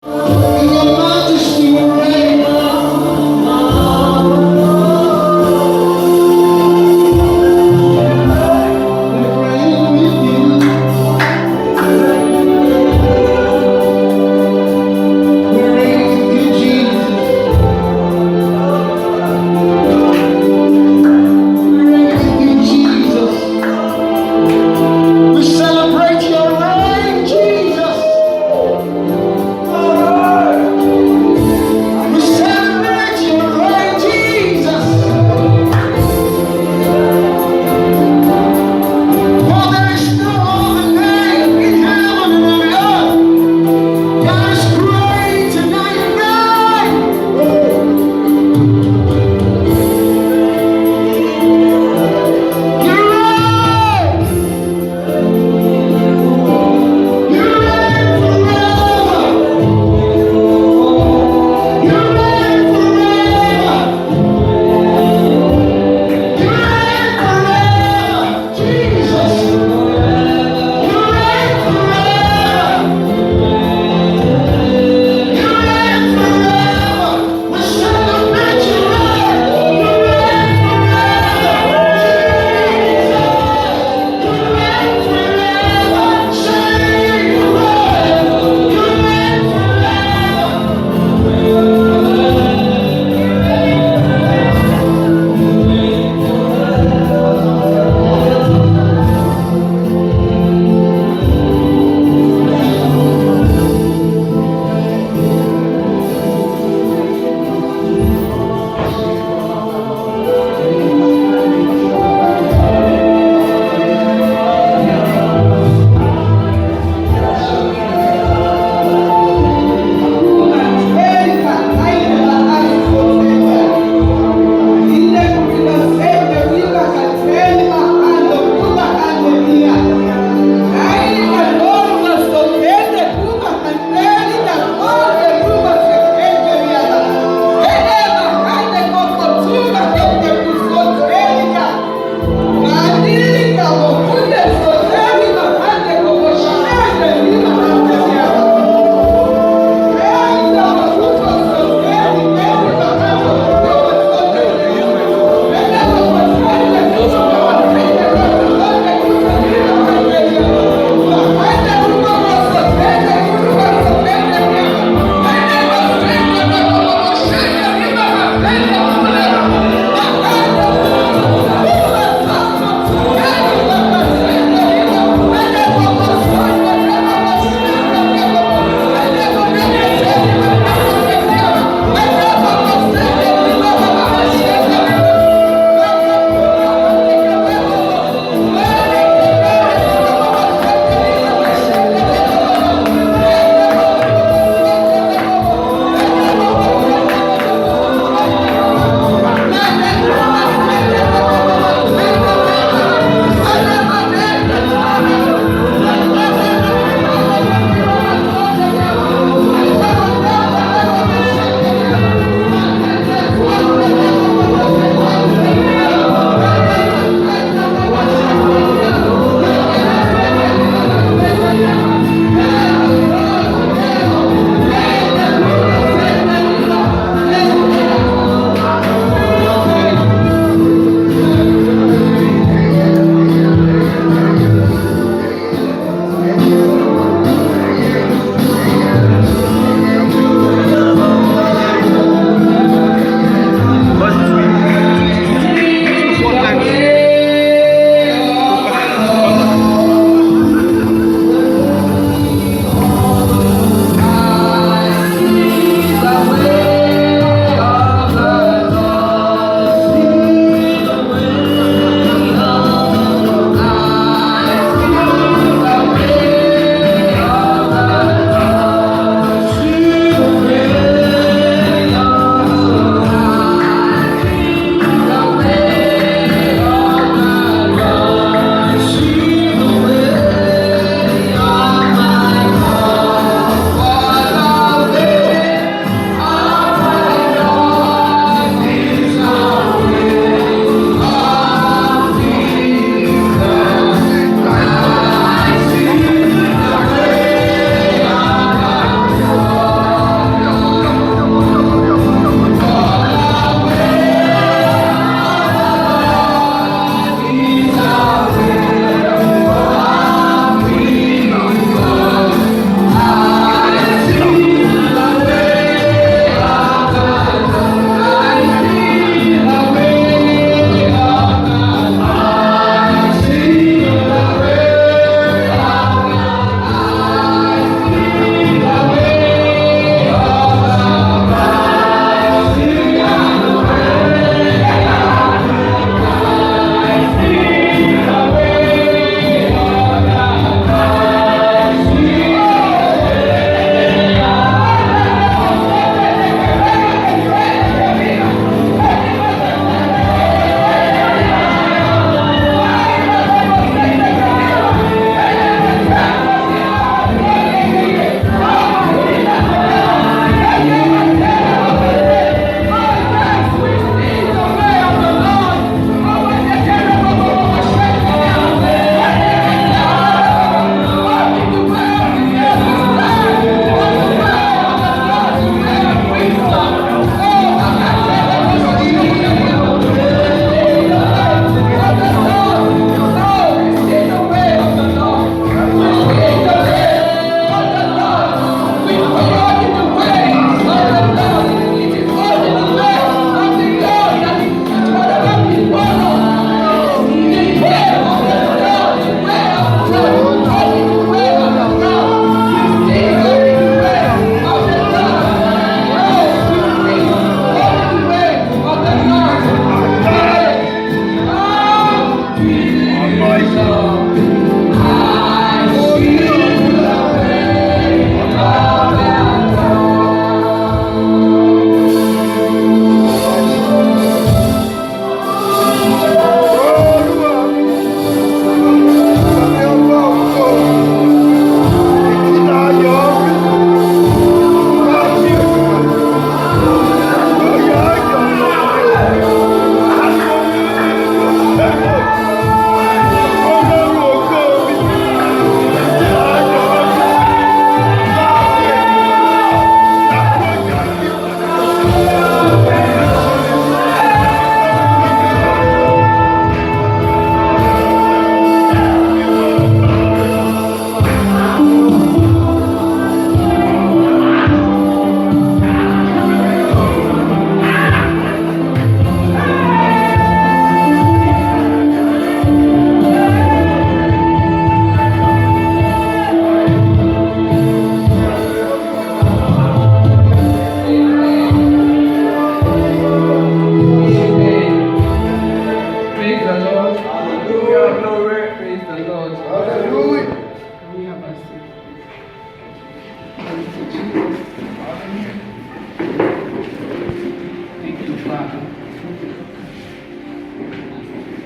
We celebrate your reign, Jesus.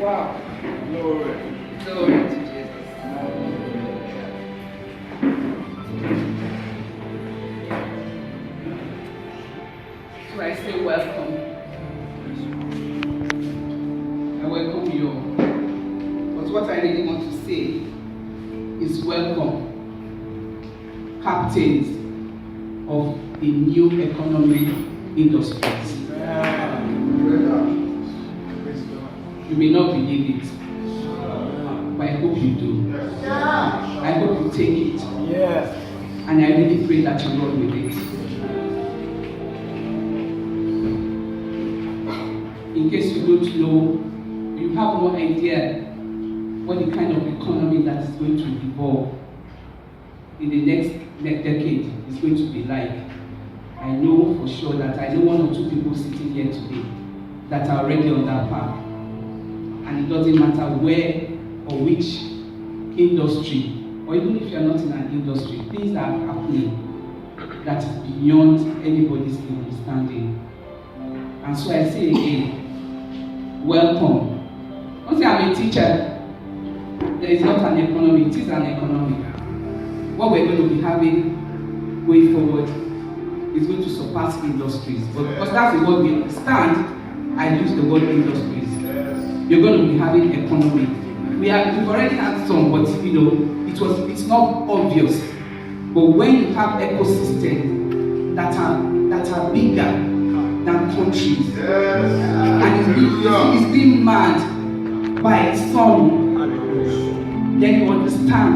Wow. Glory. Glory to Jesus. So I say welcome. I welcome you all. But what I really want to say is welcome, captains of the new economy industries. You may not believe it, but I hope you do. I hope you take it. And I really pray that you run with it. In case you don't know, you have no idea what the kind of economy that is going to evolve in the next decade is going to be like. I know for sure that I know one or two people sitting here today that are already on that path. And it doesn't matter where or which industry, or even if you're not in an industry, things are happening that is beyond anybody's understanding. And so I say again, welcome. Don't say I'm a teacher. There is not an economy, it is an economy. What we're going to be having going forward is going to surpass industries. But because that's the word we understand, I use the word industries. You're going to be having economy. We've already had some, but it's not obvious. But when you have ecosystems that are bigger than countries, and it's being manned by its son, then you understand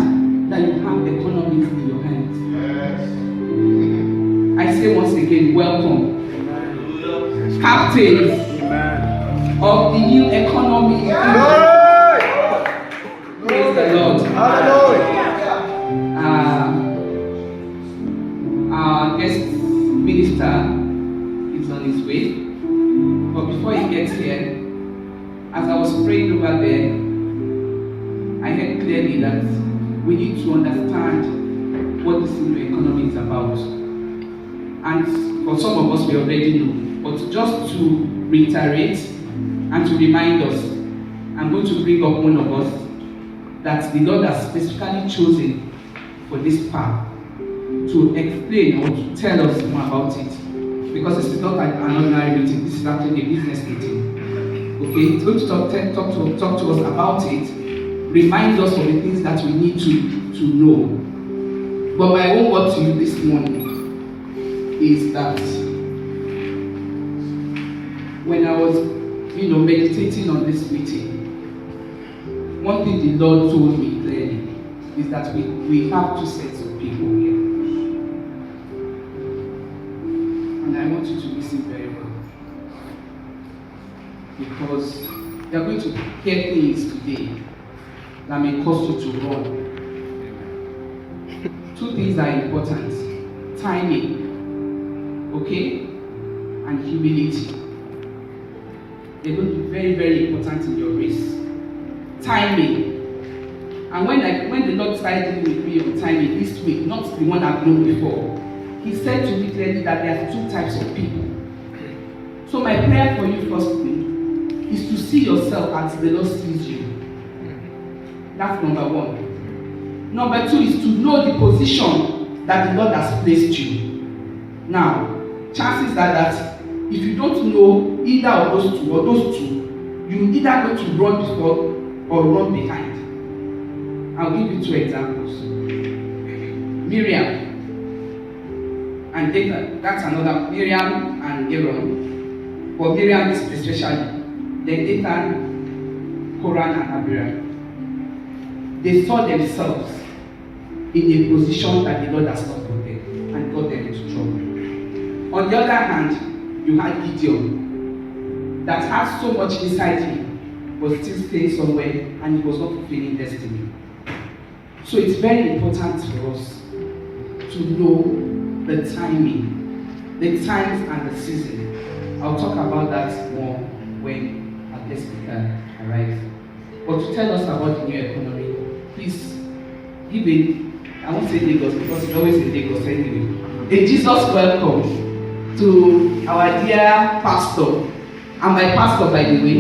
that you have economies in your hands. I say once again, welcome, captains of the new economy. Praise the Lord. Our guest minister is on his way. But before he gets here, as I was praying over there, I heard clearly that we need to understand what this new economy is about. And for some of us, we already know. But just to reiterate and to remind us, I'm going to bring up one of us that the Lord has specifically chosen for this path to explain or to tell us more about it. Because this is not like an ordinary meeting, this is actually a business meeting. Okay, it's going to talk to us about it, remind us of the things that we need to know. But my own word to you this morning is that when I was meditating on this meeting, one thing the Lord told me clearly is that we have two sets of people here. And I want you to listen very well. Because you are going to hear things today that may cause you to run. Two things are important: timing, okay, and humility. They're going to be very, very important in your race. Timing. And when the Lord started dealing with me on timing this week, not the one I've known before, He said to me clearly that there are two types of people. So my prayer for you firstly is to see yourself as the Lord sees you. That's number one. Number two is to know the position that the Lord has placed you. Now, chances are that if you don't know either of those two or those two, you either going to run before or run behind. I'll give you two examples. Miriam and Dathan, that's another, Miriam and Aaron. But Miriam is especially, then Dathan, Koran and Abiram. They saw themselves in a position that the Lord has not put them and got them into trouble. On the other hand, you had Gideon that had so much inside him, but still staying somewhere and he was not fulfilling destiny. So it's very important for us to know the timing, the times and the season. I'll talk about that more when our guest speaker arrives. But to tell us about the new economy, please give it, I won't say Lagos because it's always in Lagos anyway, a Jesus welcome to our dear pastor, and my pastor by the way,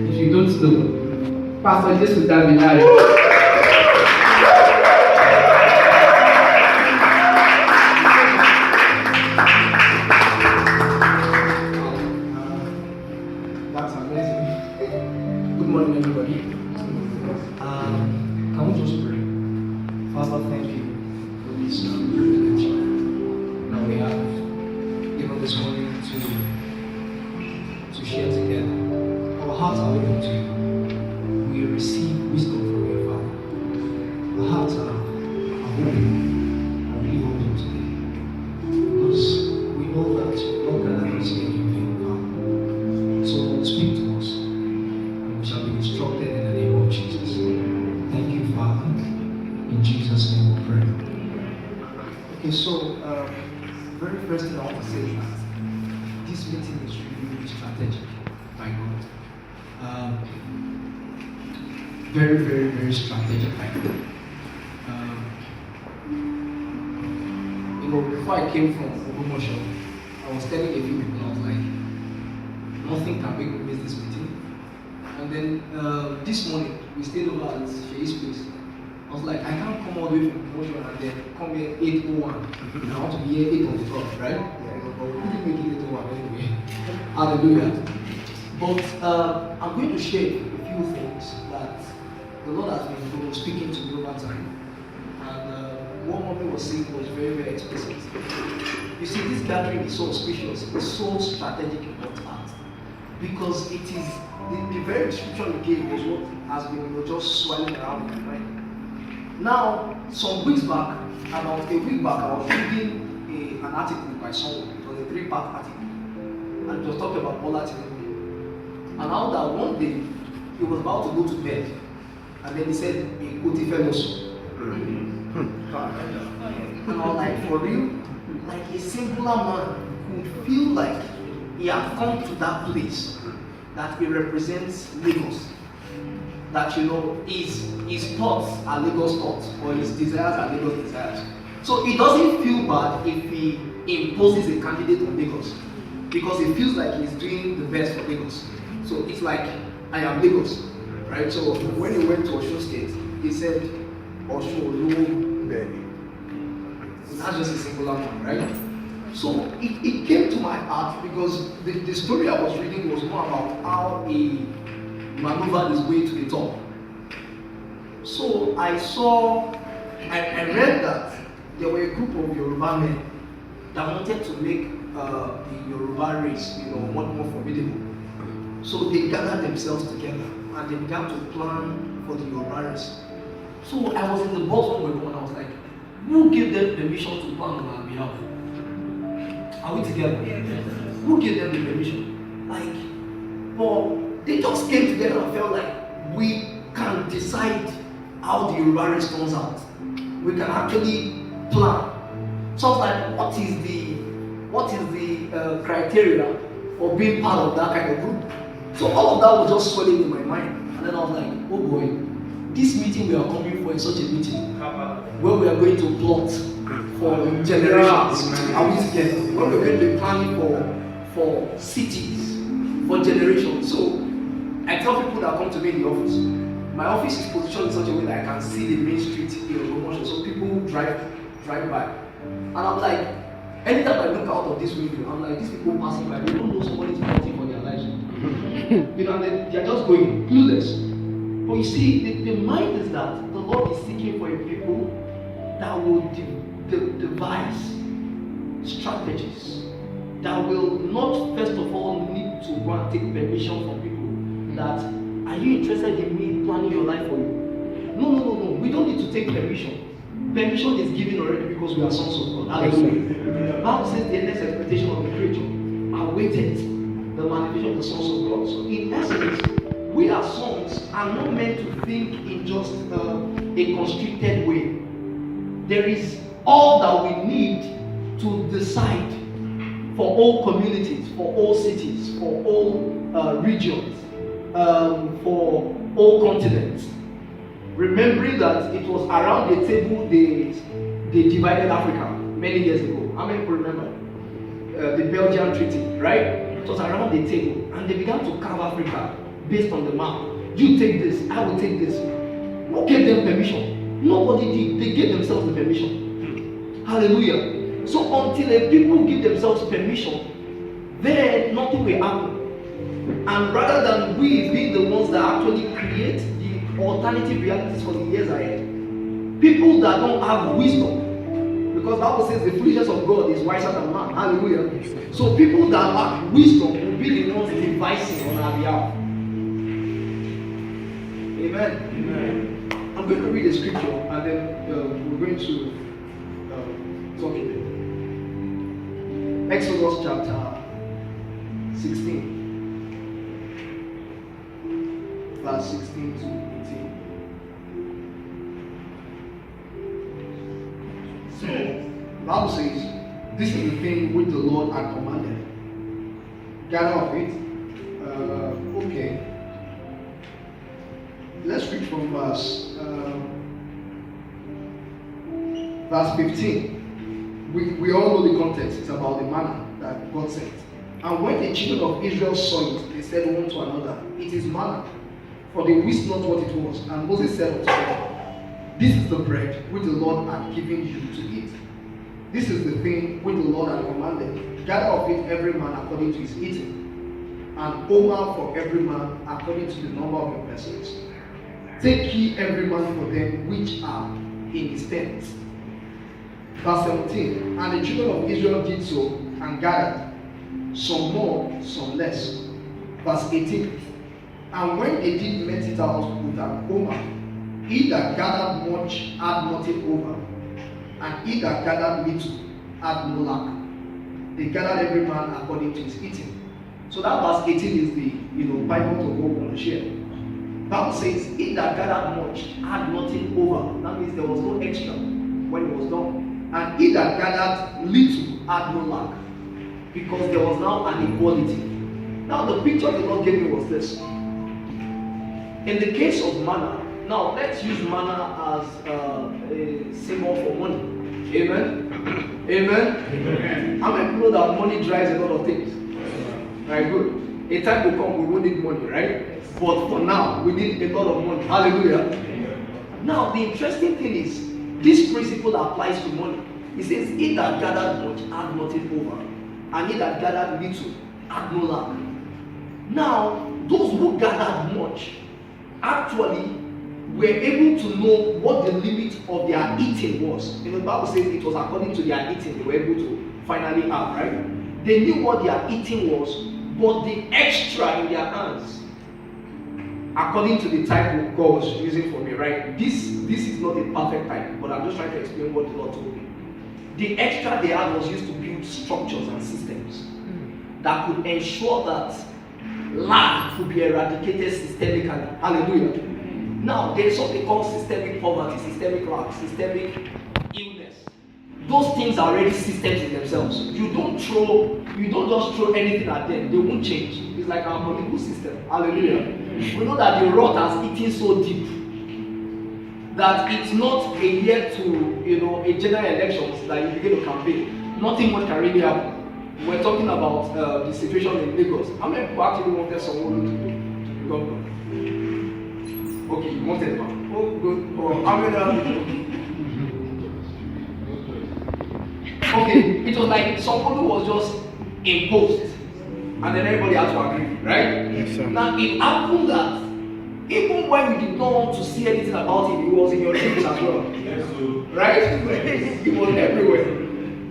if you don't know, Pastor Jesudamilare. That's amazing. Good morning, everybody. Can we just pray? Father, thank you for this privilege that we have given this morning to share together. Our hearts are open to you. We receive wisdom from your Father. Our hearts are open, are really open today. Because we know that Lord can us here in vain, Father. So Lord, speak to us, and we shall be instructed in the name of Jesus. Thank you, Father. In Jesus' name we pray. Okay, so very first thing I want to say is that this meeting is really strategic by God. Very, very, very strategic by God. Before I came from Odunsi, I was telling a few people, I was like, nothing can make me miss this meeting. And then this morning, we stayed over at Shei's place. I was like, I can't come all the way from promotion and then come here 8:01. And I want to be here 8 on the dot, right? Yeah, but we couldn't make it 8:01 anyway. Hallelujah. But I'm going to share a few things that the Lord has been speaking to me over time. And what mommy was saying was very, very explicit. You see, this gathering is so auspicious, it's so strategic in God's heart. Because it is, the very description he gave was what has been just swirling around in my mind. Now, some weeks back, about a week back, I was reading an article by someone. It was a 3-part article. And it was talking about Bola Tinubu. And how that one day, he was about to go to bed. And then he said, a Kuti fellowship. And I was like, for real? Like a singular man who feel like he had come to that place that he represents Lagos. That his thoughts are Lagos thoughts, or his desires are Lagos desires. So he doesn't feel bad if he imposes a candidate on Lagos, because he feels like he's doing the best for Lagos. So it's like, I am Lagos, right? So when he went to Osun State, he said, Osun Olu. That's just a singular man, right? So it came to my heart because the story I was reading was more about how he maneuvered his way to the top. So I read that there were a group of Yoruba men that wanted to make the Yoruba race, much more formidable. So they gathered themselves together and they began to plan for the Yoruba race. So I was in the box one and I was like, who gave them permission to plan on our behalf? Are we together? Yeah. Who gave them the permission? But they just came together and felt like we can decide how the Yoruba race turns out. We can actually plan. So I was like, what is the criteria for being part of that kind of group? So all of that was just swelling in my mind. And then I was like, oh boy, this meeting we are coming for is such a meeting where we are going to plot for generations. Are we together? Where we are going to be planning for cities, for generations. So I tell people that come to me in the office, my office is positioned in such a way that I can see the main street in promotion. So people drive by. And I'm like, anytime I look out of this window, I'm like, these people passing by, they don't know somebody's fighting for their lives. They're just going clueless. But you see, the mind is that the Lord is seeking for a people that will devise strategies that will not first of all need to go and take permission from people. That, are you interested in me planning your life for you? No. We don't need to take permission. Permission is given already because we are sons of God. Hallelujah. The Bible says the endless expectation of the creature awaited the manifestation of the sons of God. So in essence, we as sons are not meant to think in just a constricted way. There is all that we need to decide for all communities, for all cities, for all regions, for all continents. Remembering that it was around the table they divided Africa many years ago. How many people remember? The Belgian Treaty, right? It was around the table and they began to carve Africa based on the map. You take this, I will take this. Who gave them permission? Nobody did. They gave themselves the permission. Hallelujah. So until a people give themselves permission, then nothing will happen. And rather than we being the ones that actually create the alternative realities for the years ahead, people that don't have wisdom, because the Bible says the foolishness of God is wiser than man. Hallelujah. So people that lack wisdom will be the ones devising on our behalf. Amen. Amen. I'm going to read a scripture and then we're going to talk a bit. Exodus chapter 16. Verse 16 to 18. So, the Bible says, this is the thing which the Lord had commanded. Gather of it. Okay. Let's read from verse 15. We all know the context. It's about the manna that God sent. And when the children of Israel saw it, they said one to another, it is manna. For they wist not what it was. And Moses said unto them, this is the bread which the Lord had given you to eat. This is the thing which the Lord had commanded. Gather of it every man according to his eating, and omer for every man according to the number of your persons. Take ye every man for them which are in his tents. Verse 17. And the children of Israel did so, and gathered, some more, some less. Verse 18. And when they did met it out with an omer, he that gathered much had nothing over, and he that gathered little had no lack. They gathered every man according to his eating. So that verse 18 is the Bible to go on and share. Bible says, he that gathered much had nothing over. That means there was no extra when it was done. And he that gathered little had no lack, because there was now an equality. Now the picture the Lord gave me was this. In the case of manna, now let's use manna as a symbol for money. Amen? Amen? Amen. How many people know that money drives a lot of things? Very good. A time will come we won't need money, right? But for now, we need a lot of money. Hallelujah. Now, the interesting thing is, this principle applies to money. It says, he that gathered much had nothing over, and he that gathered little had no lack. Now, those who gathered much actually were able to know what the limit of their eating was. The Bible says it was according to their eating they were able to finally have, right? They knew what their eating was, but the extra in their hands, according to the type God was using for me, right? This is not a perfect type, but I'm just trying to explain what the Lord told me. The extra they had was used to build structures and systems that could ensure that lack could be eradicated systemically. Hallelujah. Now, there is something called systemic poverty, systemic lack, systemic illness. Those things are already systems in themselves. You don't just throw anything at them, they won't change. It's like our political system. Hallelujah. We know that the rot has eaten so deep that it's not a year to a general elections that you begin to campaign. Nothing much can really happen. We're talking about the situation in Lagos. How many people actually wanted someone to become governor? Okay, you wanted one. Oh, good. Oh, how many other people? Okay, it was like someone who was just imposed, and then everybody had to agree, right? Yes, sir. Now it happened that even when you did not want to see anything about it, it was in your dreams as well. Yes, sir. Right? It was everywhere.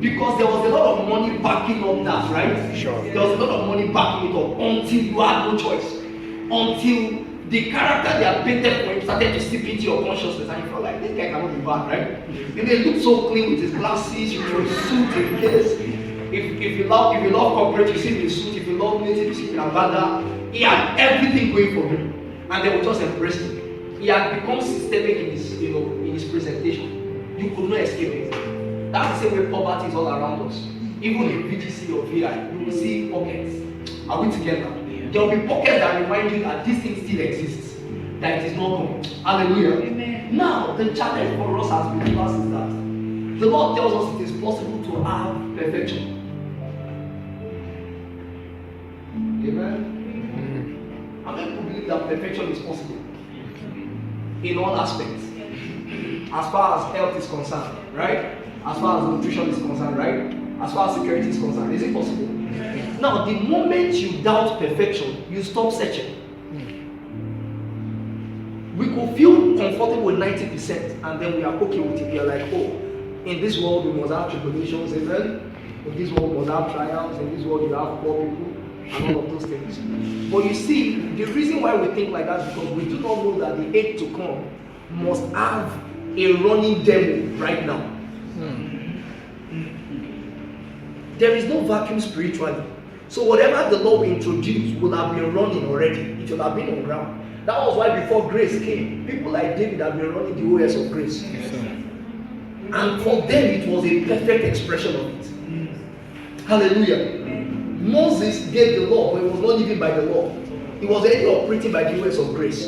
Because there was a lot of money backing up that, right? Sure. There was a lot of money backing it up until you had no choice. Until the character they had painted for him started to seep into your consciousness, and you felt like this guy cannot be bad, right? And he looked so clean with his glasses, with his suit, in case. If you love corporate, you see him in his suit. If you love native, you see him in Abada. He had everything going for him, and they would just embrace him. He had become systemic in his presentation. You could not escape it. That's the same way poverty is all around us. Even in VGC or VI, you will see pockets. Are we together? There will be pockets that remind you that this thing still exists, that it is not gone. Hallelujah. Amen. Now, the challenge for us as believers is that the Lord tells us it is possible to have perfection. Amen. How many people believe that perfection is possible in all aspects. As far as health is concerned, right? As far as nutrition is concerned, right? As far as security is concerned, is it possible? Now, the moment you doubt perfection, you stop searching. We could feel comfortable with 90% and then we are okay with it. We are like, oh, in this world we must have tribulations, amen? In this world we must have trials, in this world you have poor people, and all of those things. But you see, the reason why we think like that is because we do not know that the age to come must have a running demo right now. There is no vacuum spiritually. So whatever the Lord will introduce would have been running already. It would have been on ground. That was why before grace came, people like David have been running the OS of grace. And for them, it was a perfect expression of it. Hallelujah. Moses gave the law, but he was not living by the law. He was already operating by the OS of grace.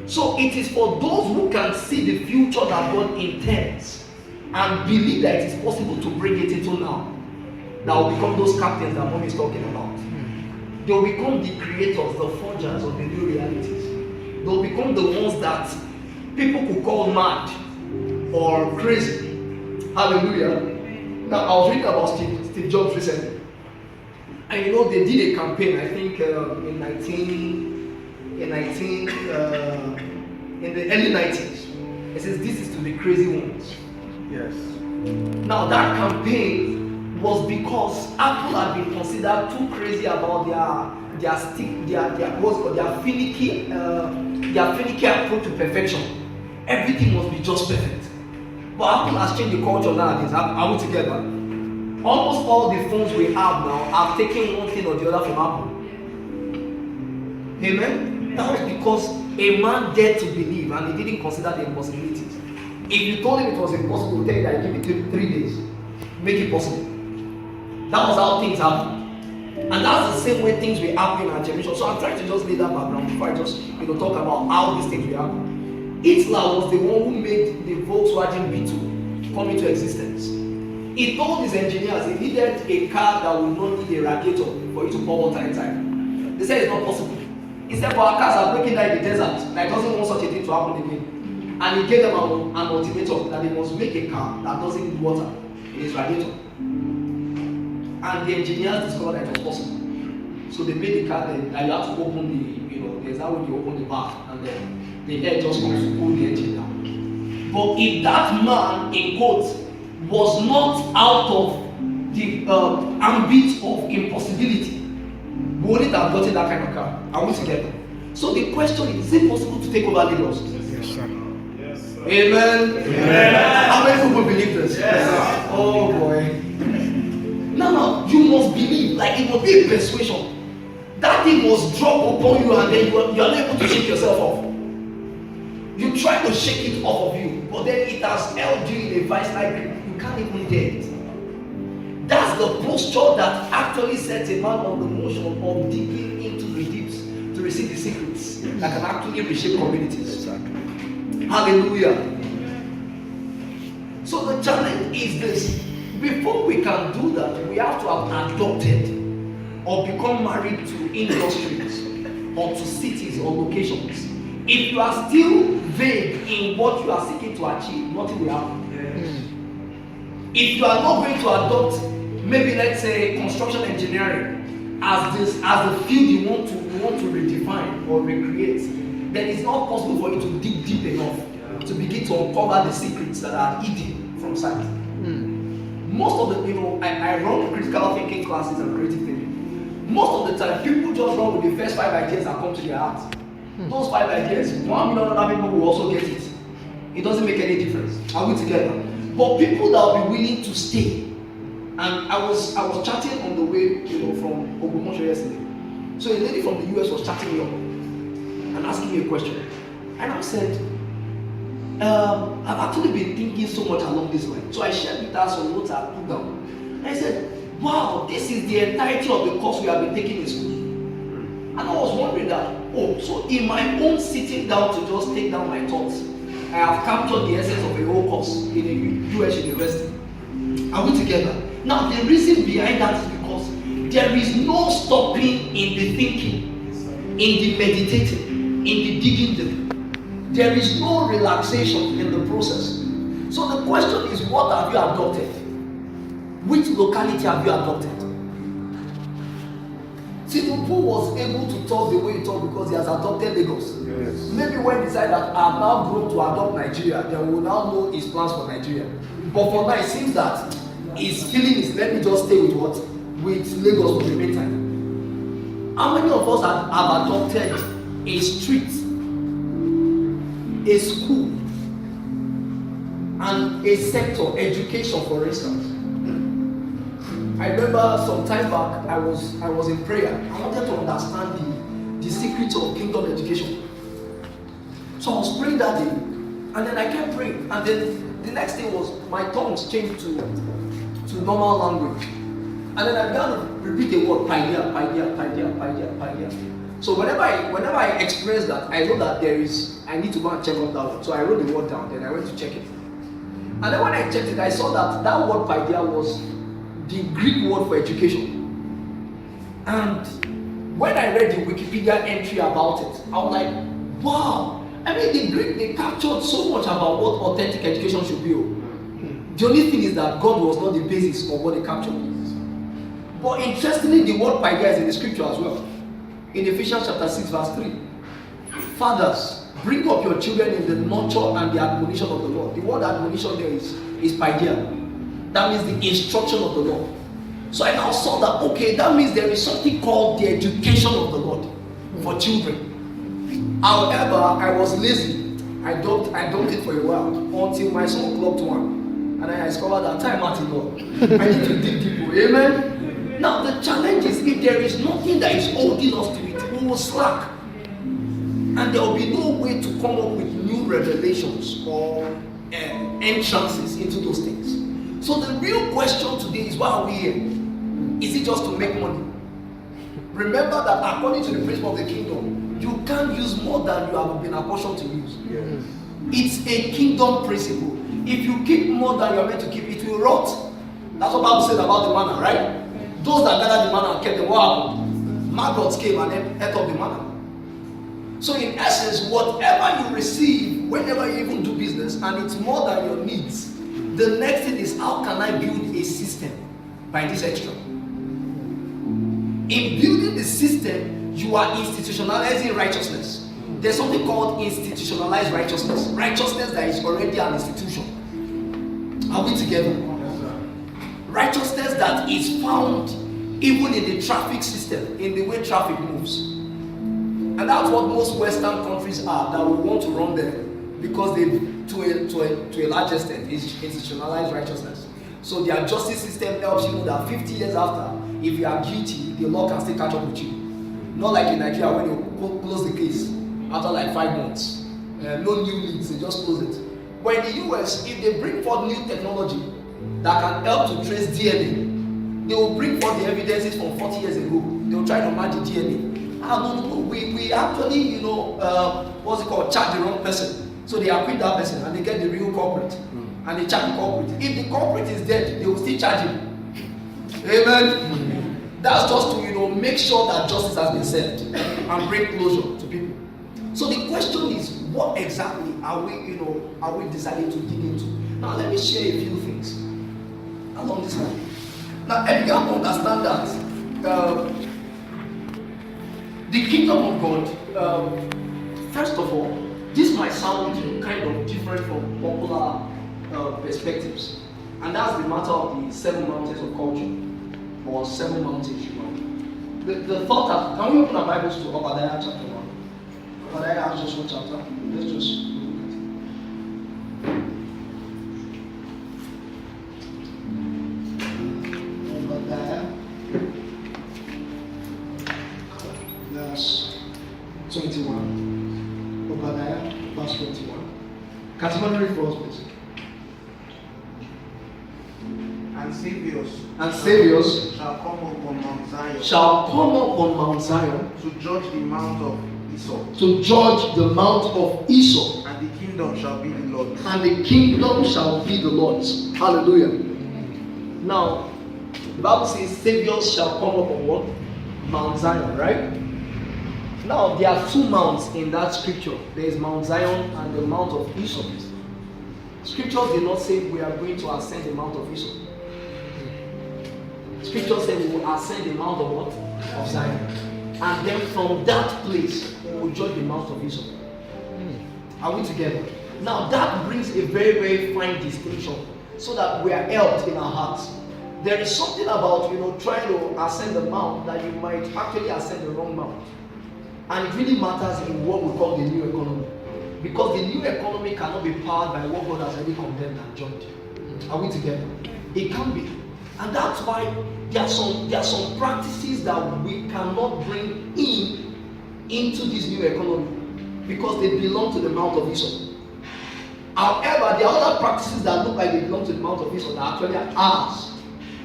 So it is for those who can see the future that God intends and believe that it is possible to bring it into now, that will become those captains that Mom is talking about. They will become the creators, the forgers of the new realities. They will become the ones that people could call mad or crazy. Hallelujah. Now, I was reading about Steve Jobs recently. And you know, they did a campaign, I think in the early 90s. It says, this is to the crazy ones. Yes. Now, that campaign was because Apple had been considered too crazy about their finicky approach to perfection. Everything must be just perfect. But Apple has changed the culture nowadays. Are we together? Almost all the phones we have now are taking one thing or the other from Apple. Amen? That was because a man dared to believe and he didn't consider the impossibilities. If you told him it was impossible, he would tell you that give it 3 days. Make it possible. That was how things happen. And that's the same way things will happen in our generation. So I'm trying to just lay that background before I just talk about how these things will happen. Hitler was the one who made the Volkswagen Beetle come into existence. He told his engineers he needed a car that would not need a radiator for it to pour water inside. They said it's not possible. He said, but our cars are breaking down in the desert. Like, doesn't want such a thing to happen again. And he gave them an ultimatum that they must make a car that doesn't need water in its radiator. And the engineers discovered that it was possible. So they made the car, and you have to open there's that way you open the valve, and then the air just comes to cool the engine down. But if that man, in quotes, was not out of the ambit of impossibility, we wouldn't have gotten that kind of car. Are we together? So the question is it possible to take over Lagos? Yes, sir. Yes, sir. Amen. Amen. How many people believe this? Yes. Oh boy. No, you must believe. Like, it must be a persuasion. That thing must drop upon you and then you are not able to shake yourself off. You try to shake it off of you, but then it has held you in a vice-like grip. You can't even dare it. That's the posture that actually sets a man on the motion of digging into the deeps to receive the secrets that can actually reshape communities. Exactly. Hallelujah. So the challenge is this. Before we can do that, we have to have adopted or become married to industries or to cities or locations. If you are still vague in what you are seeking to achieve, nothing will happen. Yes. If you are not going to adopt, maybe let's say construction engineering as the field you want to redefine or recreate, then it's not possible for you to dig deep enough to begin to uncover the secrets that are hidden from sight. Most of the I run critical thinking classes and creative thinking. Most of the time, people just run with the first 5 ideas that come to their heart. Those 5 ideas, 1 million other people will also get it. It doesn't make any difference. Are we together? But people that will be willing to stay. And I was chatting on the way, from Ogumosho yesterday. So a lady from the US was chatting me up and asking me a question. And I said, I've actually been thinking so much along this line. So I shared with her some notes I put down. And I said, wow, this is the entirety of the course we have been taking in school. And I was wondering that, so in my own sitting down to just take down my thoughts, I have captured the essence of a whole course in a US university. Are we together? Now, the reason behind that is because there is no stopping in the thinking. the meditating, in the digging deep. There is no relaxation in the process. So the question is, what have you adopted? Which locality have you adopted? Tinubu was able to talk the way he talked because he has adopted Lagos. Yes. Maybe when he decided that I have now grown to adopt Nigeria, then we will now know his plans for Nigeria. But for now, it seems that his feeling is, let me just stay with what? With Lagos for the meantime. How many of us have adopted a street, a school, and a sector, education, for instance? I remember some time back, I was in prayer. I wanted to understand the secrets of kingdom education. So I was praying that day, and then I kept praying, and then the next thing was my tongues changed to normal language, and then I began to repeat the word pioneer, pioneer, pioneer, pioneer, pioneer. So whenever I experience that, I know that I need to go and check up that word. So I wrote the word down, then I went to check it, and then when I checked it, I saw that word pioneer was the Greek word for education. And when I read the Wikipedia entry about it, I was like, wow. I mean, the Greek, they captured so much about what authentic education should be. The only thing is that God was not the basis of what they captured. But interestingly, the word paideia is in the scripture as well. In Ephesians chapter 6 verse 3. Fathers, bring up your children in the nurture and the admonition of the Lord. The word admonition there is paideia. That means the instruction of the Lord. So I now saw that, okay, that means there is something called the education of the Lord for children. However, I was lazy. I dumped it for a while until my son clocked one. And I discovered that time out enough. I need to dig deeper. Amen? Now the challenge is, if there is nothing that is holding us to it, we will slack. And there will be no way to come up with new revelations or entrances into those things. So the real question today is, why are we here? Is it just to make money? Remember that according to the principle of the kingdom, you can't use more than you have been apportioned to use. Yes. It's a kingdom principle. If you keep more than you are meant to keep, it will rot. That's what the Bible said about the manna, right? Those that gathered the manna and kept them, what happened? Maggots came and then ate up the manna. So in essence, whatever you receive, whenever you even do business, and it's more than your needs, the next thing is, how can I build a system by this extra? In building the system, you are institutionalizing righteousness. There's something called institutionalized righteousness. Righteousness that is already an institution. Are we together? Righteousness that is found even in the traffic system, in the way traffic moves. And that's what most Western countries are, that we want to run them, because they, to a large extent, is institutionalized righteousness. So their justice system helps you know that 50 years after, if you are guilty, the law can still catch up with you. Not like in Nigeria when you close the case after like 5 months. No new leads, they just close it. But in the US, if they bring forth new technology that can help to trace DNA, they will bring forth the evidences from 40 years ago. They will try to match the DNA. No. We actually, what's it called, charge the wrong person. So they acquit that person and they get the real culprit. And they charge the culprit. If the culprit is dead, they will still charge him. Amen. That's just to make sure that justice has been served and bring closure to people. So the question is, what exactly are we deciding to dig into? Now let me share a few things along this line. Now I began to understand that the kingdom of God, first of all, this might sound kind of different from popular perspectives, and that's the matter of the 7 mountains of culture, or 7 mountains. The thought that, can we open our Bibles to Obadiah chapter 1? Obadiah has just one chapter. Let's just look at it. Obadiah, verse 21. Obadiah, verse 21. Category for us, please. And saviors shall come upon Mount Zion, to judge the mount of Esau. To judge the mount of Esau. And the kingdom shall be the Lord's. And the kingdom shall be the Lord's. Hallelujah. Now, the Bible says saviors shall come upon what? Mount Zion, right? Now, there are two mounts in that scripture. There is Mount Zion and the Mount of Esau. Scriptures did not say we are going to ascend the Mount of Esau. Scripture said we will ascend the Mount of what? Of Zion. And then from that place, we will judge the Mount of Esau. Are we together? Now that brings a very, very fine distinction so that we are helped in our hearts. There is something about, trying to ascend the mount that you might actually ascend the wrong mount. And it really matters in what we call the new economy. Because the new economy cannot be powered by what God has already condemned and judged. Are we together? It can be. And that's why there are some practices that we cannot bring into this new economy because they belong to the Mount of Esau. However, there are other practices that look like they belong to the Mount of Esau that actually are ours.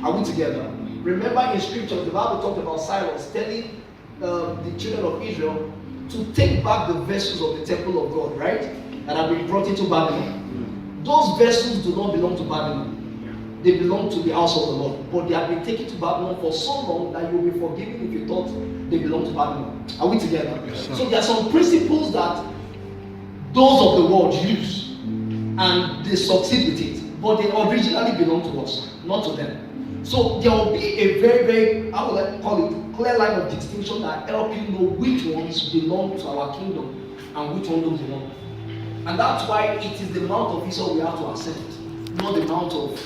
Are we together? Remember in scripture, the Bible talked about Cyrus telling the children of Israel to take back the vessels of the temple of God, right? That have been brought into Babylon. Those vessels do not belong to Babylon. They belong to the house of the Lord. But they have been taken to Babylon for so long that you will be forgiven if you thought they belong to Babylon. Are we together? Yes, so there are some principles that those of the world use and they succeed with it. But they originally belong to us, not to them. So there will be a very, very, how would I call it, clear line of distinction that help you know which ones belong to our kingdom and which ones don't belong. And that's why it is the Mount of Esau we have to accept. Not the Mount of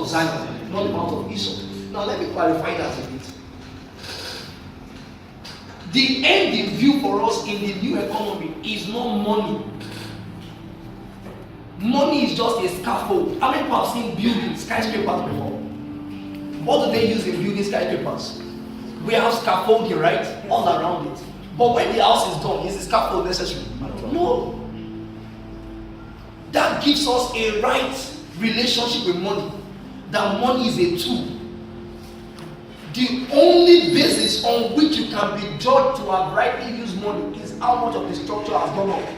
Zion, not the Mount of Esau. Now let me clarify that a bit. The end in view for us in the new economy is not money. Money is just a scaffold. How many people have seen buildings, skyscrapers before? What do they use in building skyscrapers? We have scaffolding, right? All around it. But when the house is done, is the scaffold necessary? No. That gives us a right relationship with money. That money is a tool. The only basis on which you can be judged to have rightly used money is how much of the structure has gone up.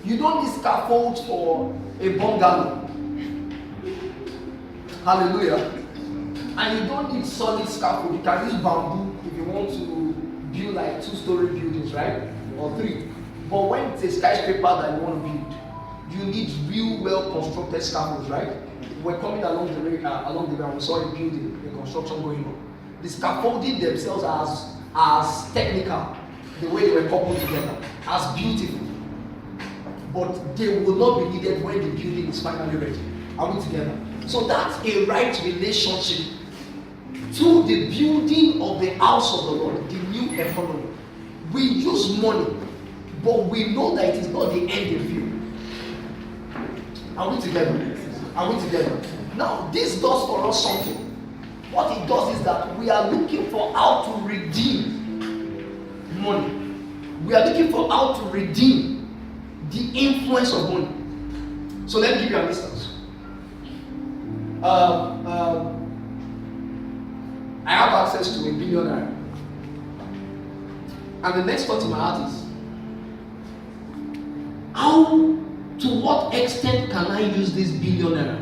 You don't need scaffolds for a bungalow. Hallelujah. And you don't need solid scaffold. You can use bamboo if you want to build like 2-story buildings, right? Or 3. But when it's a skyscraper that you want to build, you need real well constructed scaffolds, right? We're coming along the way and we saw a building, the construction going on. The scaffolding themselves as technical, the way they were coupled together, as beautiful. But they will not be needed when the building is finally ready. Are we together? So that's a right relationship to the building of the house of the Lord, the new economy. We use money, but we know that it is not the end in view. Are we together? Are we together? Now, this does for us something. What it does is that we are looking for how to redeem money. We are looking for how to redeem the influence of money. So let me give you an instance. I have access to a billionaire. And the next thought in my heart is, to what extent can I use this billionaire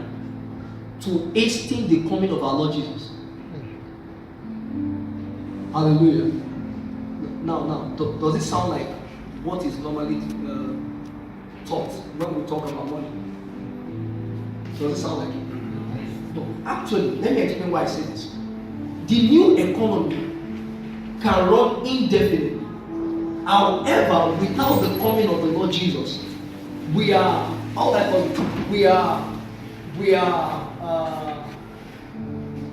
to hasten the coming of our Lord Jesus? Hallelujah. Now, does it sound like what is normally taught when we talk about money? Does it sound like it? No. Actually, let me explain why I say this. The new economy can run indefinitely. However, without the coming of the Lord Jesus, we are, how do I call it? We are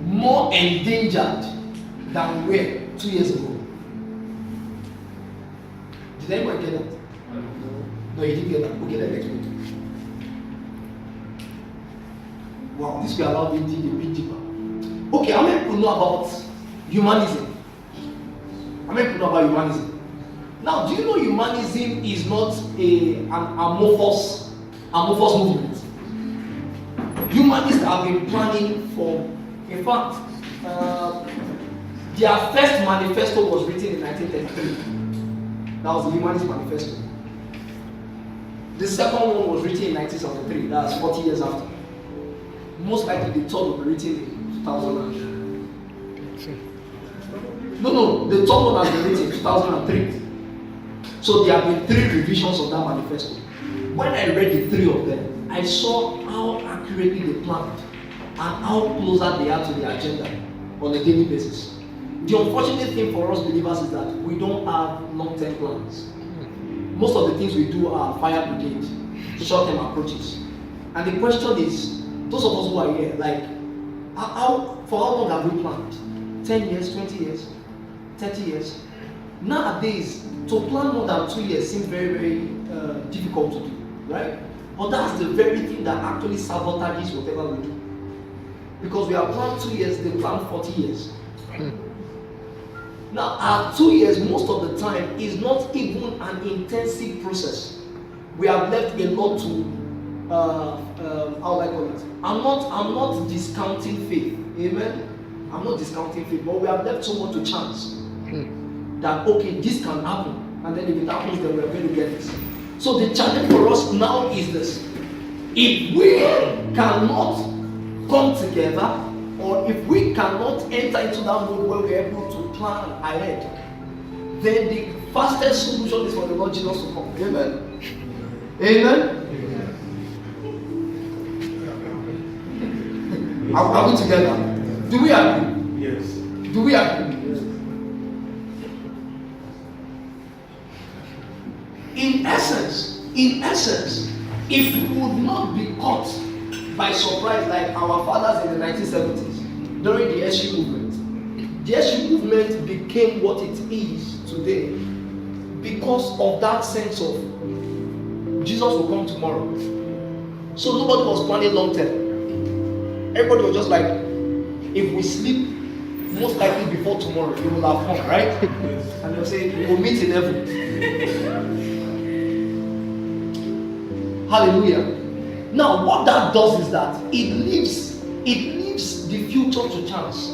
more endangered than we were 2 years ago. Did anyone get that? No, you didn't get that. Okay, let me explain. Wow, this will allow me to dig a bit deeper. Okay, how many people know about humanism? How many people know about humanism? Now, do you know humanism is not an amorphous movement? Humanists have been planning for, in fact, their first manifesto was written in 1933. That was the Humanist Manifesto. The second one was written in 1973. That's 40 years after. Most likely the third will be written in 2000. No, the third one has been written in 2003. So there have been 3 revisions of that manifesto. When I read the 3 of them, I saw how accurately they planned and how closer they are to the agenda on a daily basis. The unfortunate thing for us believers is that we don't have long-term plans. Most of the things we do are fire brigade, short-term approaches. And the question is, those of us who are here, like, for how long have we planned? 10 years, 20 years, 30 years? Nowadays, to plan more than 2 years seems very, very difficult to do, right? But that's the very thing that actually sabotages whatever we do. Because we have planned 2 years, they plan 40 years. Now, our 2 years, most of the time, is not even an intensive process. We have left a lot to, how do I call it? I'm not discounting faith, amen? I'm not discounting faith, but we have left so much to chance. That, okay, this can happen, and then if it happens, then we're going to get this. So the challenge for us now is this. If we cannot come together, or if we cannot enter into that mode where we're able to plan ahead, then the fastest solution is for the Lord Jesus to come. Amen? Amen? Are we together? Do we agree? Yes. Do we agree? In essence, if we would not be caught by surprise like our fathers in the 1970s during the SU movement, the SU movement became what it is today because of that sense of Jesus will come tomorrow. So nobody was planning long term. Everybody was just like, if we sleep, most likely before tomorrow, it will have come, right? And they'll say, we'll meet in heaven. Hallelujah. Now, what that does is that it leaves the future to chance.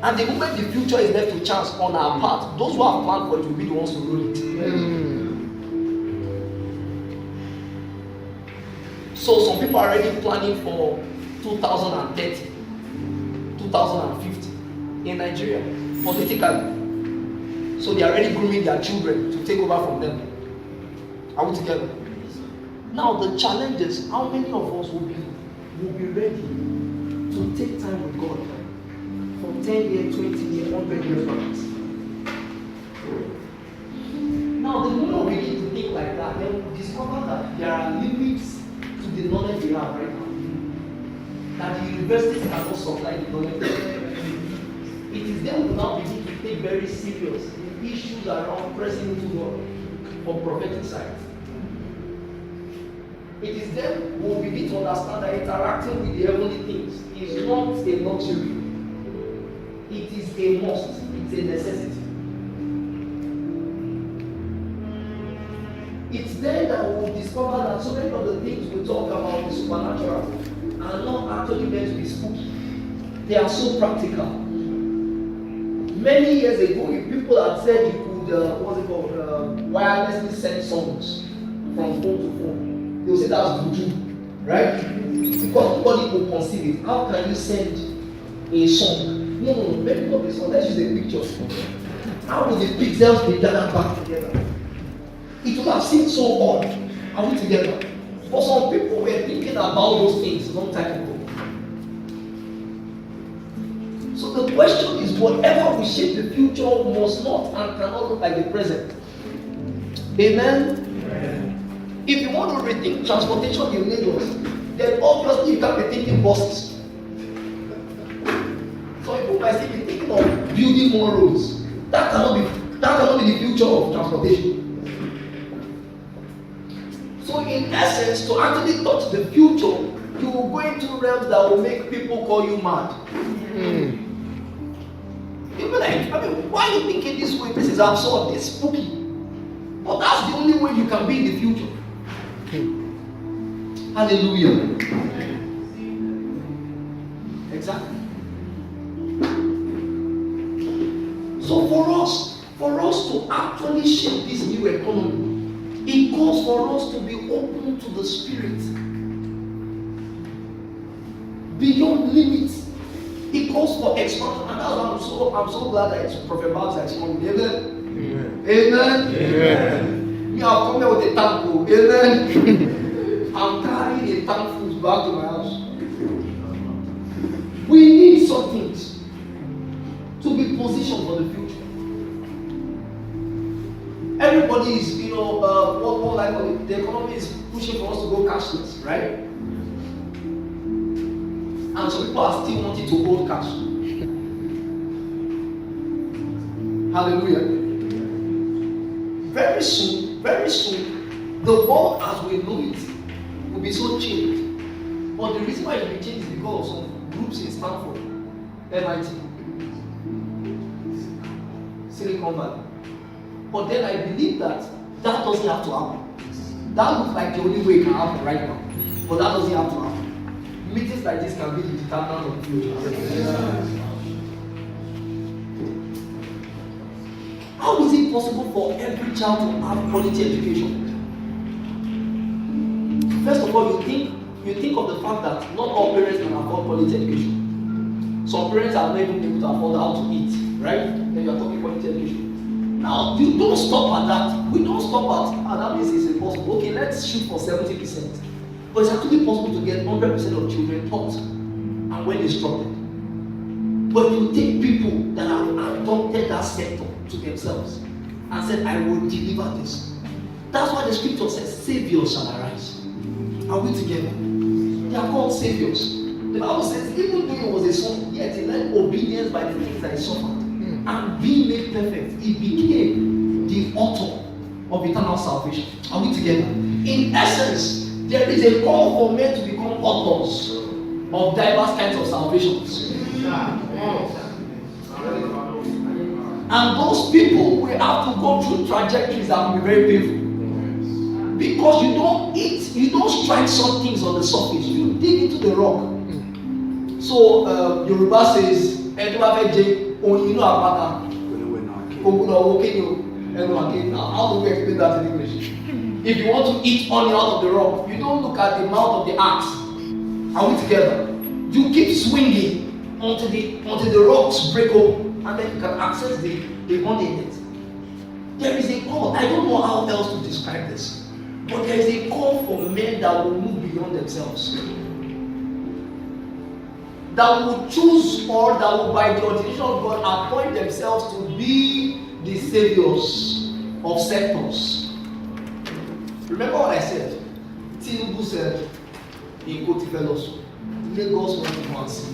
And the moment the future is left to chance on our part, those who have planned for it will be the ones to rule it. So some people are already planning for 2030, 2050 in Nigeria, politically. So they are already grooming their children to take over from them. Are we together? Now the challenge is, how many of us will be ready to take time with God for 10 years, 20 years, 100 years perhaps? Now the moment we begin to think like that, then we discover that there are limits to the knowledge we have right now. That the universities cannot supply the knowledge. It is then we now begin to take very serious the issues around pressing into God from prophetic side. It is then we will begin to understand that interacting with the heavenly things is not a luxury. It is a must. It's a necessity. It's then that we will discover that so many of the things we talk about the supernatural are not actually meant to be spooky. They are so practical. Many years ago, if people had said you could, wirelessly send songs from phone to phone, they will say that's voodoo, right? Because nobody will conceive it. How can you send a song? No, maybe not a song. Let's use a picture. How will the pixels be gathered back together? It would have seemed so odd. Are we together? But some people were thinking about those things long time ago. So the question is, whatever we shape the future must not and cannot look like the present. Amen? Amen. If you want to rethink transportation in Lagos, then obviously you can't be thinking buses. So people might still be thinking of building more roads. That cannot be the future of transportation. So in essence, to actually touch the future, you will go into realms that will make people call you mad. People like, why are you thinking this way? This is absurd, it's spooky. But that's the only way you can be in the future. Hallelujah. Exactly. So for us to actually shape this new economy, it calls for us to be open to the Spirit beyond limits. It calls for expansion, and that's why I'm so glad that it's Prophet Babs that is coming. Amen. Amen. Amen. Me, I'll come here with a tank. Amen. I'm carrying a tank full back to my house. We need some things to be positioned for the future. Everybody is, what like the economy is pushing for us to go cashless, right? And some people are still wanting to hold cash. Hallelujah. Very soon, the world as we know it will be so changed. But the reason why it will be changed is because of some groups in Stanford, MIT, Silicon Valley. But then I believe that doesn't have to happen. That looks like the only way it can happen right now. But that doesn't have to happen. Meetings like this can be the determinant of the future. How is it possible for every child to have quality education? First of all, you think of the fact that not all parents can afford quality education. Some parents are not even able to afford how to eat, right? Then you are talking quality education. Now, you don't stop at that. We don't stop at that means it's impossible. Okay, let's shoot for 70%. But it's actually possible to get 100% of children taught and well instructed. But you take people that have adopted that sector to themselves and said, I will deliver this. That's why the scripture says, saviors shall arise. Are we together? They are called saviors. The Bible says, even though he was a son, yet he learned obedience by the things that he suffered. And being made perfect, he became the author of eternal salvation. Are we together? In essence, there is a call for men to become authors of diverse kinds of salvations. And those people will have to go through trajectories that will be very painful. Because you don't strike some things on the surface, you dig into the rock. So Yoruba says, how do we explain that in English? If you want to eat honey out of the rock, you don't look at the mouth of the axe. Are we together? You keep swinging until the rocks break open, and then you can access the honey in it. There is a call. I don't know how else to describe this, but there is a call for men that will move beyond themselves, that will choose, or that will, by the ordination of God, appoint themselves to be the saviors of sectors. Remember what I said? Tinubu said in Kotifelos, Lagos went to one see.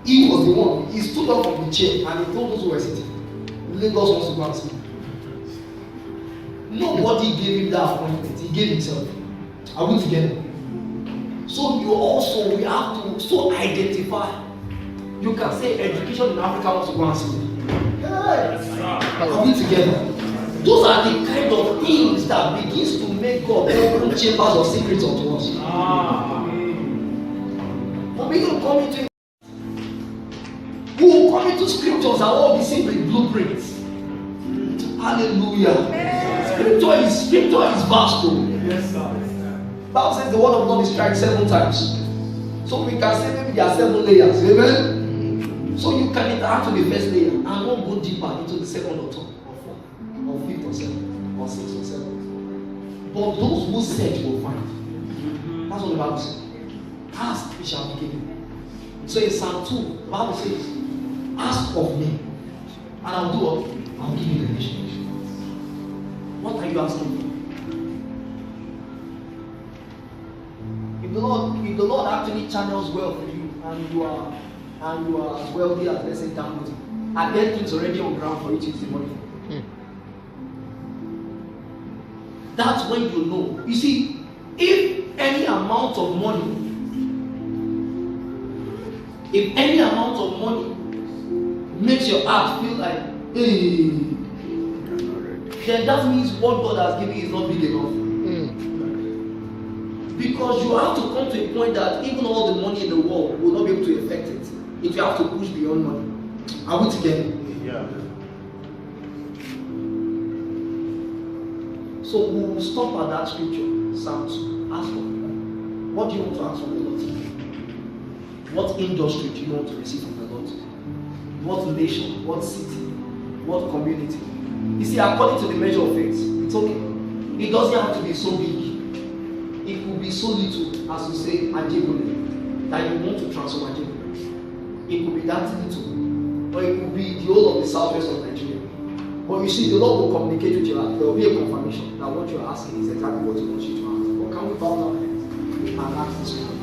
He was the one. He stood up from the chair and he told those who were sitting, Lagos wants to go and see. Nobody gave him that appointment. He gave himself. Are we together? So we have to so identify. You can say education in Africa wants to go and see. Yes. Are we together? Those are the kind of things that begins to make God open chambers of secrets unto us. But we will come into scriptures and all be simply blueprints. Hallelujah. Scripture is vast. Yes, sir. Bible says the word of God is tried 7 times. So we can say maybe there are 7 layers. Amen? So you can interact with the first layer and not go deeper into the second or 3rd or 4th or 5th or 7th or 6th or 7th. But those who search will find. That's what the Bible says. Ask, it shall be given. So in Psalm 2, the Bible says, ask of me, and I'll do what? I'll give you the nation. What are you asking for? If the Lord actually channels well for you, and you are as wealthy as, let's say, Dangote, and then things already on ground for you to use the money. That's when you know. You see, if any amount of money makes your heart feel like, hey, then that means what God has given you is not big enough. Because you have to come to a point that even all the money in the world will not be able to affect it if you have to push beyond money. Are we together? Yeah. So we will stop at that scripture. Psalms. Ask for God. What do you want to ask from the Lord? What industry do you want to receive from the Lord? what nation, what city, what community. You see, according to the measure of faith, it's okay. It doesn't have to be so big. It could be so little, as you say, Adewunmi, that you want to transform Adewunmi. It could be that little, or it could be the whole of the southwest of Nigeria. But you see, the Lord will communicate with you. There will be a confirmation that what you are asking is exactly what He wants you to ask. But can we bow down and ask this one?